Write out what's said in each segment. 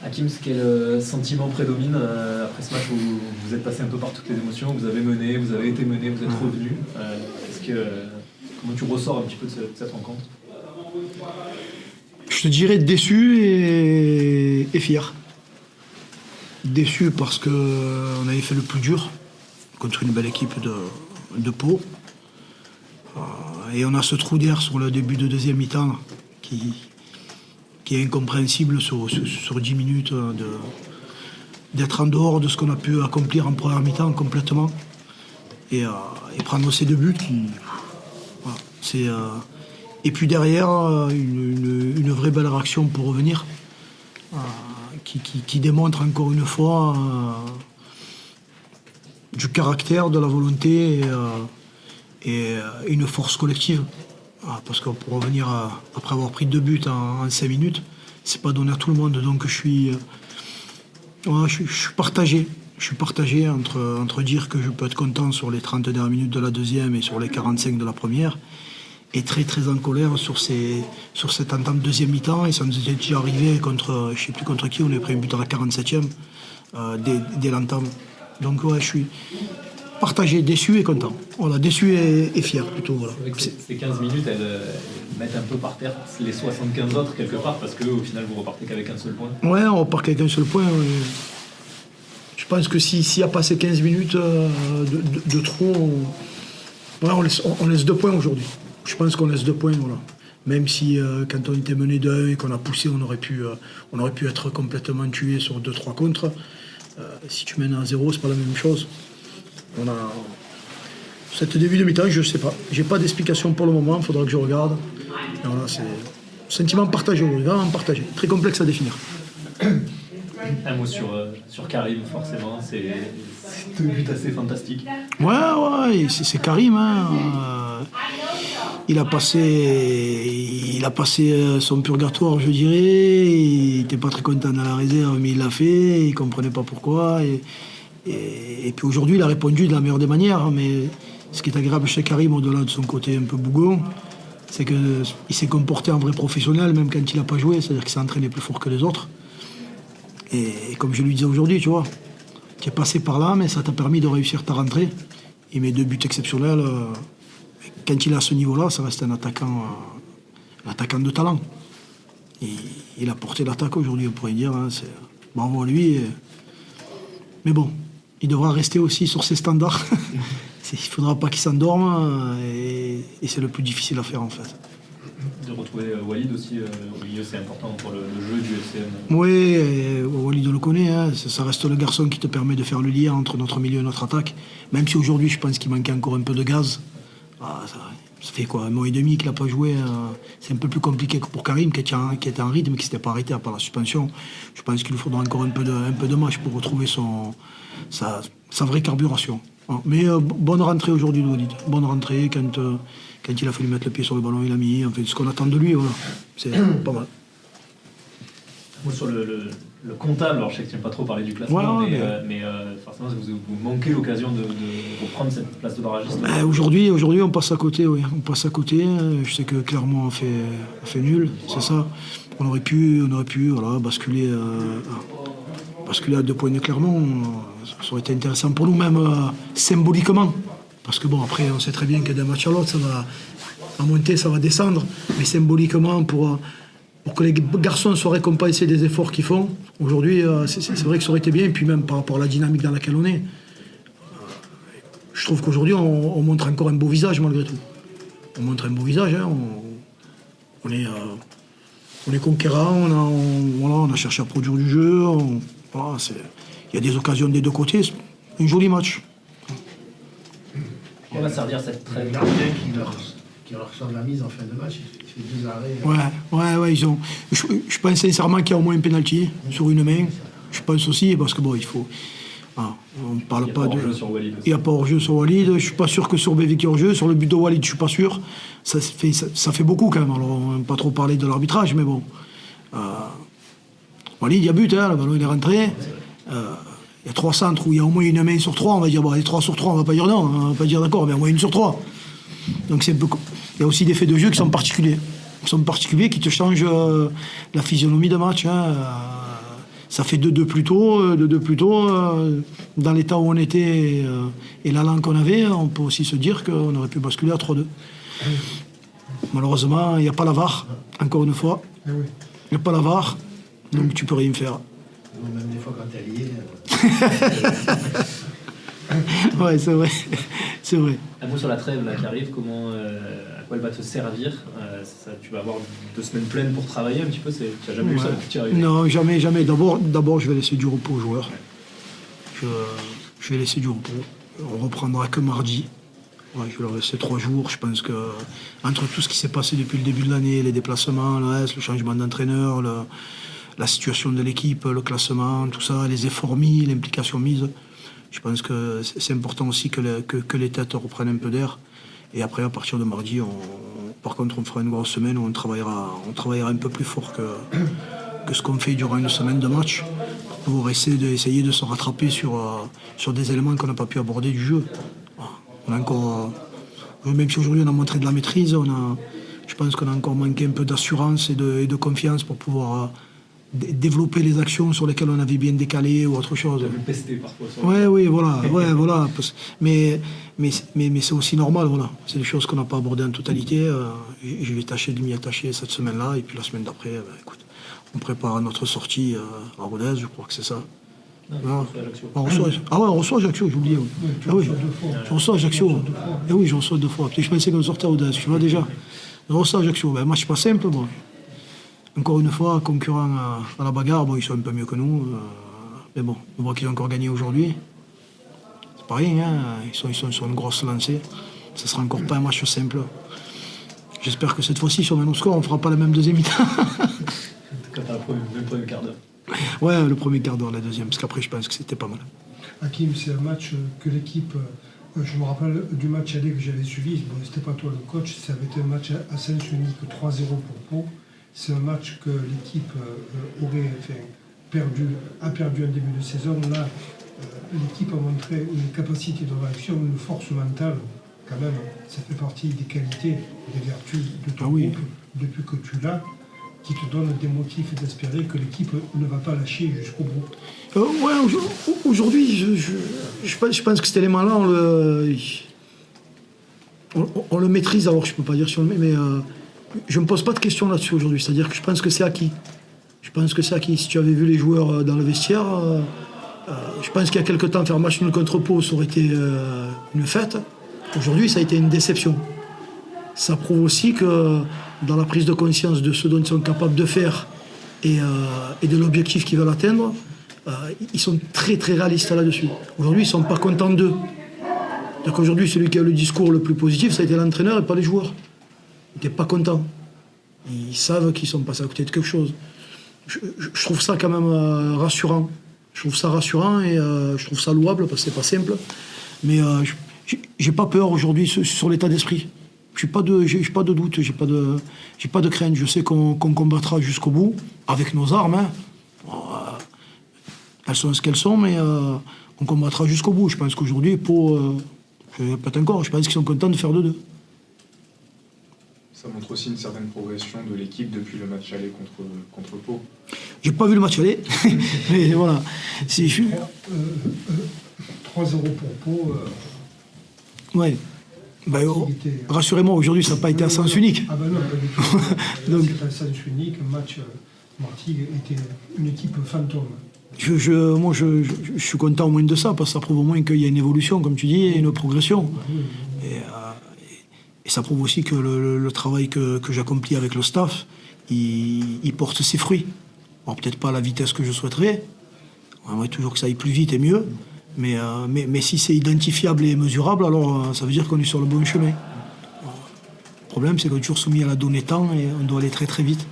Hakim, quel sentiment prédomine après ce match où vous êtes passé un peu par toutes les émotions, vous avez mené, vous avez été mené, vous êtes revenu. Comment tu ressors un petit peu de cette rencontre? Je te dirais déçu et fier. Déçu parce qu'on avait fait le plus dur contre une belle équipe de Pau. Et on a ce trou d'air sur le début de deuxième mi-temps qui est incompréhensible sur 10 minutes d'être en dehors de ce qu'on a pu accomplir en première mi-temps complètement. Et prendre ces deux buts voilà, et puis derrière, une vraie belle réaction pour revenir, qui démontre encore une fois du caractère, de la volonté et une force collective. Parce que pour revenir après avoir pris 2 buts en 5 minutes, c'est pas donné à tout le monde. Donc je suis partagé. Je suis partagé entre dire que je peux être content sur les 30 dernières minutes de la deuxième et sur les 45 de la première, et très très en colère sur cette entame deuxième mi-temps. Et ça nous était déjà arrivé contre, je sais plus contre qui, on avait pris un but à la 47e dès l'entame. Donc ouais, je suis partagé, déçu et content. Voilà, déçu et fier plutôt. Voilà. C'est vrai que ces 15 minutes, elles mettent un peu par terre les 75 autres quelque part, parce qu'au final vous repartez qu'avec un seul point. Ouais, on repart qu'avec un seul point. Je pense que s'il n'y a pas ces 15 minutes de trop, on laisse 2 points aujourd'hui. Je pense qu'on laisse 2 points, voilà. Même si quand on était mené de 1 et qu'on a poussé, on aurait pu être complètement tué sur 2-3 contre. Si tu mènes à 0, c'est pas la même chose. Cette début de mi-temps, je ne sais pas. J'ai pas d'explication pour le moment, il faudra que je regarde. Et voilà, c'est sentiment partagé aujourd'hui, vraiment partagé. Très complexe à définir. Un mot sur Karim, forcément, c'est 2 buts assez fantastiques. Ouais, c'est Karim. Hein. Il a passé son purgatoire, je dirais. Il n'était pas très content dans la réserve, mais il l'a fait. Il ne comprenait pas pourquoi. Et puis aujourd'hui, il a répondu de la meilleure des manières. Mais ce qui est agréable chez Karim, au-delà de son côté un peu bougon, c'est qu'il s'est comporté en vrai professionnel, même quand il n'a pas joué. C'est-à-dire qu'il s'est entraîné plus fort que les autres. Et comme je lui disais aujourd'hui, tu vois, tu es passé par là, mais ça t'a permis de réussir ta rentrée. Il met 2 buts exceptionnels. Quand il est à ce niveau-là, ça reste un attaquant de talent. Il a porté l'attaque aujourd'hui, on pourrait dire. Hein, bravo à lui. Mais bon, il devra rester aussi sur ses standards. Il ne faudra pas qu'il s'endorme. Et c'est le plus difficile à faire, en fait. De retrouver Walid aussi au milieu, c'est important pour le jeu du FCM. Oui, Walid on le connaît, hein. Ça reste le garçon qui te permet de faire le lien entre notre milieu et notre attaque. Même si aujourd'hui je pense qu'il manquait encore un peu de gaz. Ça fait quoi, 1 mois et demi qu'il n'a pas joué. C'est un peu plus compliqué que pour Karim qui était en rythme, qui ne s'était pas arrêté par la suspension. Je pense qu'il lui faudra encore un peu de match pour retrouver sa vraie carburation. Mais bonne rentrée aujourd'hui de Walid. Bonne rentrée quand il a fallu mettre le pied sur le ballon, il a mis. En fait, ce qu'on attend de lui, voilà. C'est pas mal. Moi, sur le comptable, alors je sais que tu n'aimes pas trop parler du classement, mais forcément, vous manquez l'occasion de reprendre cette place de barragiste. Aujourd'hui, on passe à côté, oui. On passe à côté. Je sais que Clermont a fait nul, c'est ça. On aurait pu voilà, basculer à 2 points de Clermont. Ça aurait été intéressant pour nous, même symboliquement. Parce que bon, après, on sait très bien que d'un match à l'autre, ça va monter, ça va descendre. Mais symboliquement, pour que les garçons soient récompensés des efforts qu'ils font, aujourd'hui, c'est vrai que ça aurait été bien. Et puis même par rapport à la dynamique dans laquelle on est, je trouve qu'aujourd'hui, on montre encore un beau visage, malgré tout. On montre un beau visage, hein. On est conquérant, on a cherché à produire du jeu. Il y a des occasions des 2 côtés. Un joli match. On va servir cette trêve. Le gardien qui leur sort de la mise en fin de match, il fait 2 arrêts. Ouais, ils ont. Je pense sincèrement qu'il y a au moins un penalty sur une main. Je pense aussi, parce que bon, il faut. Voilà, on ne parle pas de. Il n'y a pas hors-jeu sur Walid. Je ne suis pas sûr que sur Bévic il y a hors-jeu. Sur le but de Walid, je ne suis pas sûr. Ça fait beaucoup quand même. Alors, on ne va pas trop parler de l'arbitrage, mais bon. Walid, il y a but, hein, le ballon il est rentré. Il y a 3 centres où il y a au moins une main sur 3, on va dire, les 3 sur 3, on va pas dire non, on va pas dire d'accord, mais au moins 1 sur 3. Donc c'est un peu. Il y a aussi des faits de jeu qui sont particuliers. Qui te changent la physionomie de match. Hein. Ça fait 2-2 plus tôt. Dans l'état où on était et l'allant qu'on avait, on peut aussi se dire qu'on aurait pu basculer à 3-2. Malheureusement, il n'y a pas la VAR, encore une fois. Il n'y a pas la VAR, donc tu peux rien faire. Même des fois quand t'es lié. Ouais, c'est vrai. C'est vrai. Un mot sur la trêve là, qui arrive, comment, à quoi elle va te servir tu vas avoir 2 semaines pleines pour travailler un petit peu, tu n'as jamais eu ça depuis que tu es arrivé? Non, jamais. D'abord, je vais laisser du repos aux joueurs. Je vais laisser du repos. On reprendra que mardi. Ouais, je vais leur laisser 3 jours. Je pense que entre tout ce qui s'est passé depuis le début de l'année, les déplacements, le changement d'entraîneur, la situation de l'équipe, le classement, tout ça, les efforts mis, l'implication mise, je pense que c'est important aussi que les têtes reprennent un peu d'air. Et après, à partir de mardi, par contre, on fera une grosse semaine où on travaillera un peu plus fort que ce qu'on fait durant une semaine de match pour essayer de se rattraper sur des éléments qu'on n'a pas pu aborder du jeu. On a encore, même si aujourd'hui on a montré de la maîtrise, je pense qu'on a encore manqué un peu d'assurance et de confiance pour pouvoir développer les actions sur lesquelles on avait bien décalé ou autre chose. Tu as vu pester parfois. Voilà. Mais c'est aussi normal, voilà. C'est des choses qu'on n'a pas abordées en totalité. Je vais tâcher de m'y attacher cette semaine-là, et puis la semaine d'après, écoute, on prépare notre sortie à Rodez, je crois que c'est ça. On reçoit Ajaccio, j'ai oublié. Je reçois Ajaccio. Et oui, je reçois 2 fois. Je pensais qu'on sortait à Rodez, tu vois déjà. Je reçois Ajaccio. Match pas simple, bon. Encore une fois, concurrents à la bagarre, bon, ils sont un peu mieux que nous. Mais bon, on voit qu'ils ont encore gagné aujourd'hui. C'est pas rien, hein. Ils sont sur une grosse lancée. Ça sera encore pas un match simple. J'espère que cette fois-ci, sur le même score, on ne fera pas la même deuxième mi-temps. Quand tu as le premier quart d'heure. Ouais, le premier quart d'heure, la deuxième, parce qu'après, je pense que c'était pas mal. Hakim, c'est un match que l'équipe. Je me rappelle du match aller que j'avais suivi. Bon, c'était pas toi le coach, ça avait été un match à sens unique 3-0 pour Pau. C'est un match que l'équipe a perdu en début de saison. Là, l'équipe a montré une capacité de réaction, une force mentale. Quand même, ça fait partie des qualités, des vertus de ton groupe, depuis que tu l'as, qui te donne des motifs d'espérer que l'équipe ne va pas lâcher jusqu'au bout. Aujourd'hui, je pense que cet élément-là, on le maîtrise. Alors, je ne peux pas dire si on le met, mais je ne me pose pas de questions là-dessus aujourd'hui. C'est-à-dire que je pense que c'est acquis. Si tu avais vu les joueurs dans le vestiaire, je pense qu'il y a quelque temps, faire match nul contre Pau, ça aurait été une fête. Aujourd'hui, ça a été une déception. Ça prouve aussi que dans la prise de conscience de ce dont ils sont capables de faire et de l'objectif qu'ils veulent atteindre, ils sont très très réalistes là-dessus. Aujourd'hui, ils ne sont pas contents d'eux. Donc aujourd'hui, celui qui a le discours le plus positif, ça a été l'entraîneur et pas les joueurs. Ils n'étaient pas contents. Ils savent qu'ils sont passés à côté de quelque chose. Je trouve ça quand même rassurant. Je trouve ça rassurant et je trouve ça louable parce que c'est pas simple. Mais j'ai pas peur aujourd'hui sur l'état d'esprit. J'ai pas de doute, j'ai pas de crainte. Je sais qu'on combattra jusqu'au bout avec nos armes. Hein. Elles sont ce qu'elles sont, mais on combattra jusqu'au bout. Je pense qu'aujourd'hui, Pau, peut-être encore, je pense qu'ils sont contents de faire 2-2. Ça montre aussi une certaine progression de l'équipe depuis le match aller contre Pau. J'ai pas vu le match aller, mais voilà. 3-0 pour Pau. Ouais. Rassurez-moi, aujourd'hui, ça n'a pas été à sens unique. Ah ben non, pas du tout. Donc, c'est un sens unique. Le match, Martigues était une équipe fantôme. Moi, je suis content au moins de ça, parce que ça prouve au moins qu'il y a une évolution, comme tu dis, et une progression. Et ça prouve aussi que le travail que j'accomplis avec le staff, il porte ses fruits. Alors, peut-être pas à la vitesse que je souhaiterais. On aimerait toujours que ça aille plus vite et mieux. Mais si c'est identifiable et mesurable, alors ça veut dire qu'on est sur le bon chemin. Le problème, c'est qu'on est toujours soumis à la donnée temps et on doit aller très très vite.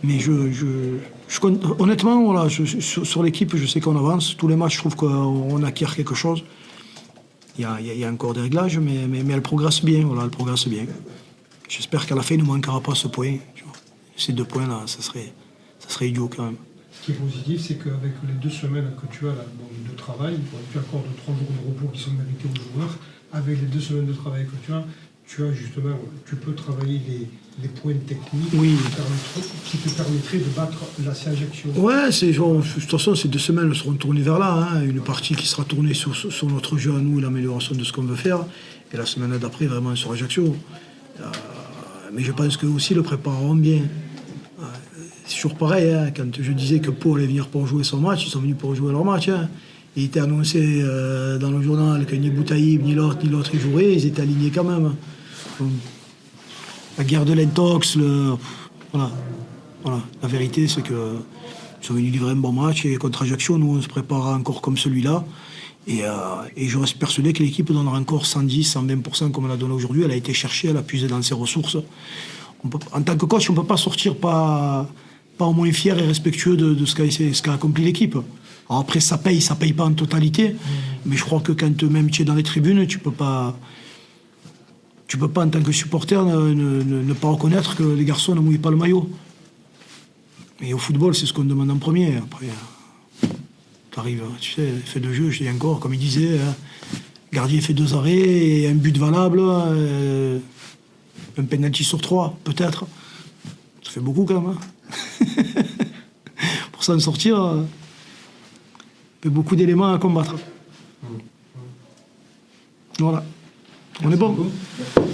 Mais honnêtement, voilà, sur l'équipe, je sais qu'on avance. Tous les matchs, je trouve qu'on acquiert quelque chose. Il y a encore des réglages, mais elle progresse bien. Voilà, elle progresse bien. J'espère qu'à la fin, il ne manquera pas ce point. Tu vois. Ces 2 points-là, ça serait idiot quand même. Ce qui est positif, c'est qu'avec les 2 semaines que tu as là, de travail, tu accordes 3 jours de repos qui sont mérités aux joueurs. Avec les 2 semaines de travail que tu as, tu as justement, tu peux travailler les points techniques Oui. qui te permettraient de battre l'AC Ajaccio. Ouais, de toute façon, ces 2 semaines seront tournées vers là. Hein. Une partie qui sera tournée sur notre jeu à nous, l'amélioration de ce qu'on veut faire. Et la semaine d'après, vraiment sur Ajaccio. Mais je pense qu'eux aussi le prépareront bien. C'est toujours pareil. Hein. Quand je disais que Pau allait venir pour jouer son match, ils sont venus pour jouer leur match. Hein. Il était annoncé dans le journal que ni Boutaïb, ni l'autre y joueraient. Ils étaient alignés quand même. Donc, la guerre de l'intox, voilà. La vérité, c'est qu'ils sont venus livrer un bon match. Et contre Ajaccio, nous, on se prépare encore comme celui-là. Et je reste persuadé que l'équipe donnera encore 110, 120% comme elle a donné aujourd'hui. Elle a été cherchée, elle a puisé dans ses ressources. En tant que coach, on ne peut pas sortir pas au moins fier et respectueux de ce qu'a accompli l'équipe. Alors après, ça paye pas en totalité. Mais je crois que quand même tu es dans les tribunes, tu peux pas en tant que supporter ne pas reconnaître que les garçons ne mouillent pas le maillot. Et au football, c'est ce qu'on demande en premier. Après, t'arrives, tu sais, fait de jeu, je dis encore, comme il disait, gardien fait 2 arrêts et un but valable, un penalty sur 3, peut-être. Ça fait beaucoup quand même. Hein. Pour s'en sortir, il y a beaucoup d'éléments à combattre. Voilà. On est bon.